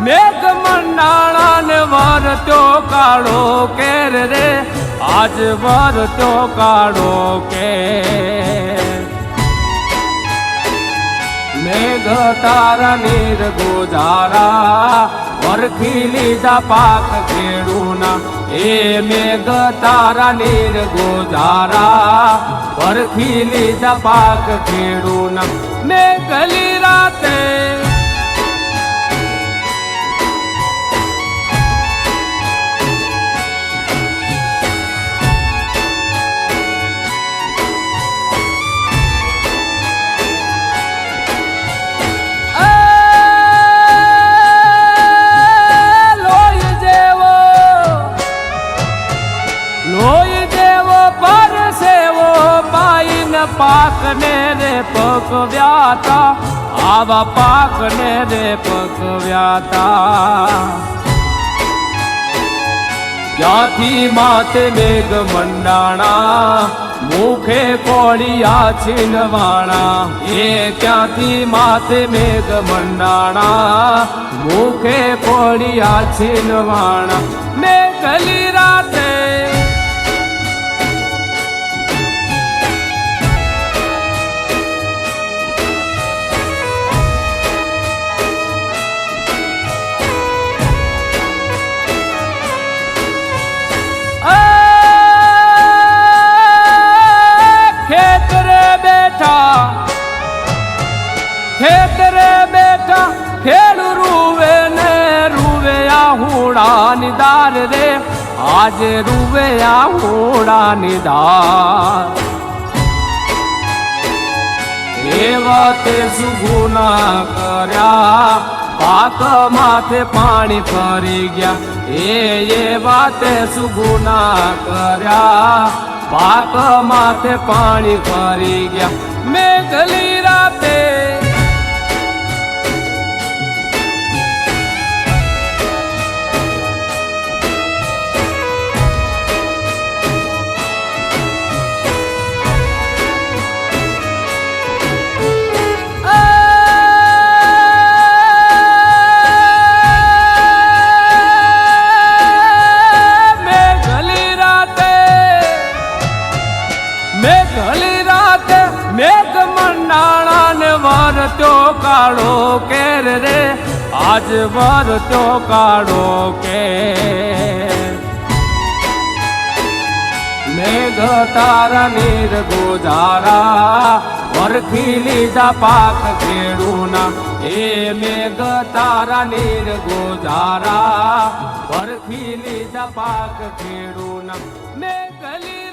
મેઘ મંડાણા ને વરત્યો કાળો કેર રે આજ વરત્યો કાળો કેર મેઘ તારા નીર ગોજારા વરખી લીધા પાક ખેડૂના એ મેઘ તારા નીર ગોજારા વરખી લીધા પાક ખેડૂના મેઘલી રાતે પાકને રે પકવ્યાતા આવા પાકને રે પકવ્યાતા ક્યાંથી માથે મેઘ મંડાણા મુખે કોળિયા છીનવાણા એ ક્યાંથી માથે મેઘ મંડાણા મુખે કોળિયા છીનવાણા મેઘલી રાતે ખેતરે બેઠા ખેડૂ રૂવે ને રૂવે આહુડા નિદાર રે આજે રૂવે આહુડા નિદાર એવા તે સુગુના કર્યા પાક માથે પાણી ફરી ગયા એવા તે સુગુના કર્યા પાક માથે પાણી ફરી ગયા મેઘલી રાતે મેઘલી રાતે મેઘ મંડાણા ને વરત્યો કાળો કેર રે આજ વરત્યો કાળો કેર મેઘ તારા નીર ગોજારા વરખી લીધા પાક ખેડૂના એ મેઘ તારા નીર ગોજારા વરખી લીધા પાક ખેડૂના મેઘલી